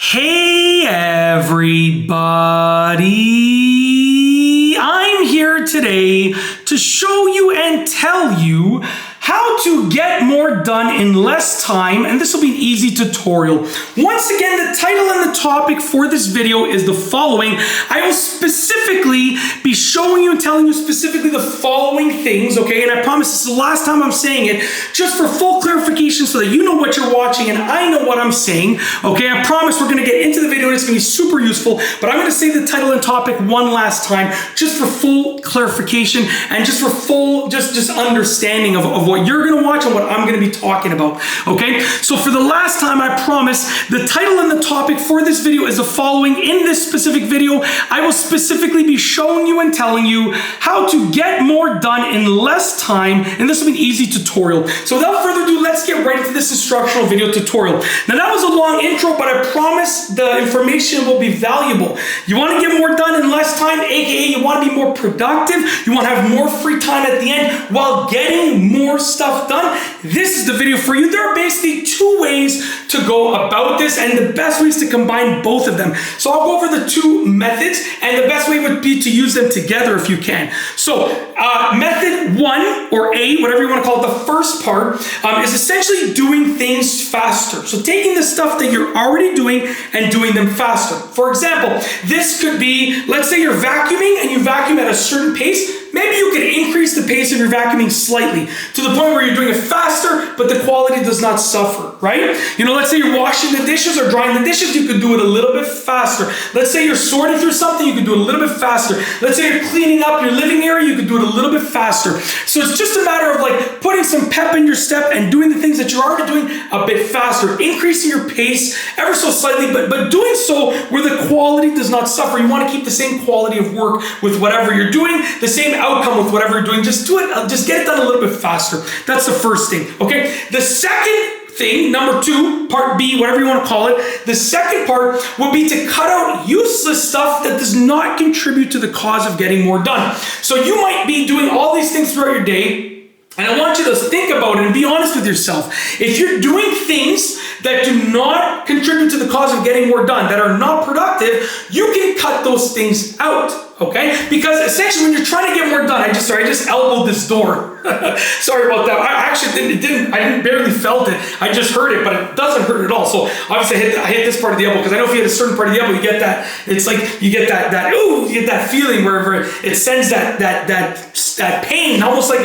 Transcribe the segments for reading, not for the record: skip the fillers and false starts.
Hey everybody, I'm here today to show you and tell you how to get more done in less time, and this will be an easy tutorial. Once again, the title and the topic for this video is the following. I will specifically be showing you and telling you specifically the following things, okay? And I promise this is the last time I'm saying it, just for full clarification so that you know what you're watching and I know what I'm saying, okay? I promise we're gonna get into the video and it's gonna be super useful, but I'm gonna say the title and topic one last time, just for full clarification and just for full, just understanding of what you're gonna watch and what I'm gonna be talking about, okay? So for the last time, I promise, the title and the topic for this video is the following. In this specific video, I will specifically be showing you and telling you how to get more done in less time, and this will be an easy tutorial. So without further ado, let's get right into this instructional video tutorial. Now that was a long intro, but I promise the information will be valuable. You wanna get more done in less time, aka you wanna be more productive, you wanna have more free time at the end while getting more stuff done, this is the video for you. There are basically two ways to go about this, and the best way is to combine both of them. So I'll go over the two methods, and the best way would be to use them together if you can. So method one, or A, whatever you want to call it, the first part, is essentially doing things faster. So taking the stuff that you're already doing and doing them faster. For example, this could be, let's say you're vacuuming and you vacuum at a certain pace. Maybe you could increase the pace of your vacuuming slightly to the point where you're doing it faster, but the quality does not suffer, right? You know, let's say you're washing the dishes or drying the dishes, you could do it a little bit faster. Let's say you're sorting through something, you could do it a little bit faster. Let's say you're cleaning up your living area, you could do it a little bit faster. So it's just a matter of like putting some pep in your step and doing the things that you're already doing a bit faster, increasing your pace ever so slightly, but doing so where the quality does not suffer. You want to keep the same quality of work with whatever you're doing, the same outcome with whatever you're doing. Just do it, just get it done a little bit faster. That's the first thing, okay? The second thing, number two, part B, whatever you want to call it, the second part will be to cut out useless stuff that does not contribute to the cause of getting more done. So you might be doing all these things throughout your day, and I want you to think about it and be honest with yourself. If you're doing things that do not contribute to the cause of getting more done, that are not productive, you can cut those things out, okay? Because essentially when you're trying to get more done, I just elbowed this door. Sorry about that. I barely felt it. I just heard it, but it doesn't hurt at all. So obviously I hit this part of the elbow, because I know if you hit a certain part of the elbow, you get that, it's like you get that ooh, you get that feeling wherever it sends that pain, almost like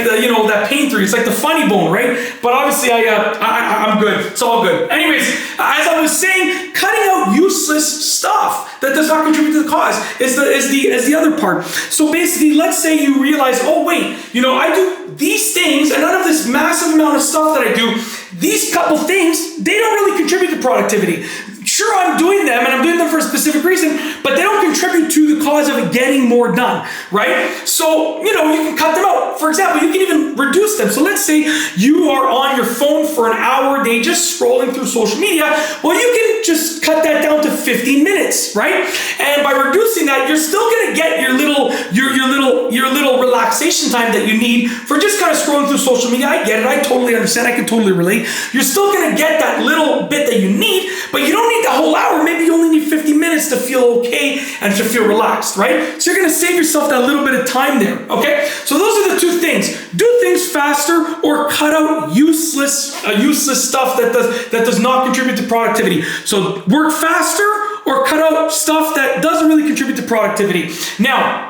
the, you know, that pain through. It's like the funny bone, right? But obviously I'm good. It's all good. Anyways, as I was saying, cutting out useless stuff that does not contribute to the cause is the other part. So basically, let's say you realize, oh wait, you know, I do these things, and out of this massive amount of stuff that I do, these couple things, they don't really contribute to productivity. Sure, I'm doing them, and I'm doing them for a specific reason, but they don't contribute to the cause of getting more done, right? So, you know, you can cut them out. For example, you can even reduce them. So let's say you are on your phone for an hour a day just scrolling through social media. Well, you can just cut that down to 15 minutes, right? And by reducing that, you're still gonna get your little relaxation time that you need for just kind of scrolling through social media. I get it, I totally understand, I can totally relate. You're still gonna get that little bit that you need, but you don't need the whole hour. Maybe you only need 50 minutes to feel okay and to feel relaxed, right? So you're gonna save yourself that little bit of time there, okay? So those are the two things. Do things faster, or cut out useless stuff that does not contribute to productivity. So work faster, or cut out stuff that doesn't really contribute to productivity. Now,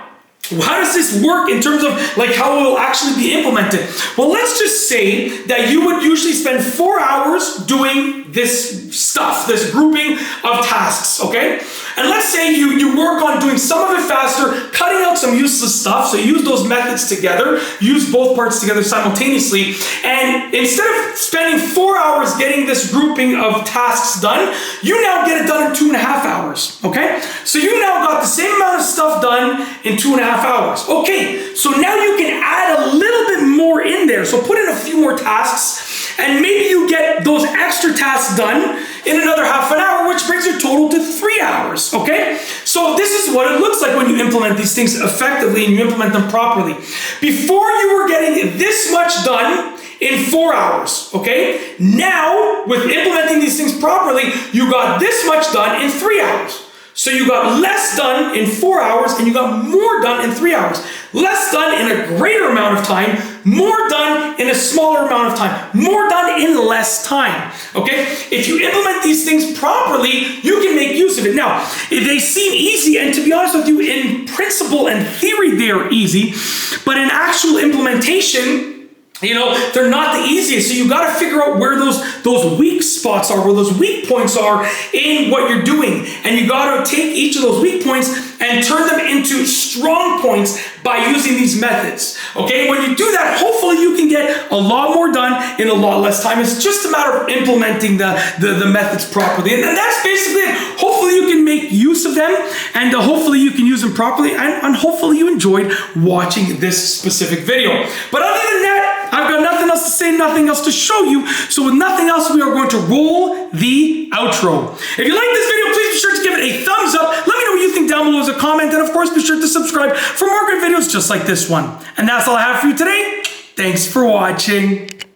how does this work in terms of like how it will actually be implemented? Well, let's just say that you would usually spend 4 hours doing this stuff, this grouping of tasks, okay? And let's say you work on doing some of it faster, cutting out some useless stuff, so use those methods together, use both parts together simultaneously, and instead of spending 4 hours getting this grouping of tasks done, you now get it done in 2.5 hours, okay? So you now got the same amount of stuff done in 2.5 hours. Okay, so now you can add a little bit more in there. So put in a few more tasks, and maybe you get those extra tasks done in another half an hour, which brings your total to 3 hours, okay? So this is what it looks like when you implement these things effectively and you implement them properly. Before you were getting this much done in 4 hours, okay? Now, with implementing these things properly, you got this much done in 3 hours. So you got less done in 4 hours and you got more done in 3 hours. Less done in a greater amount of time, more done in a smaller amount of time, more done in less time, okay? If you implement these things properly, you can make use of it. Now, they seem easy, and to be honest with you, in principle and theory, they are easy, but in actual implementation, you know, they're not the easiest. So you got to figure out where those weak spots are, where those weak points are in what you're doing. And you got to take each of those weak points and turn them into strong points by using these methods. Okay, when you do that, hopefully you can get a lot more done in a lot less time. It's just a matter of implementing the methods properly. And that's basically it. Hopefully you can make use of them, and hopefully you can use them properly, and hopefully you enjoyed watching this specific video. But other than that, I've got nothing else to say, nothing else to show you. So with nothing else, we are going to roll the outro. If you like this video, please be sure to give it a thumbs up. Let me know what you think down below as a comment. And of course, be sure to subscribe for more good videos just like this one. And that's all I have for you today. Thanks for watching.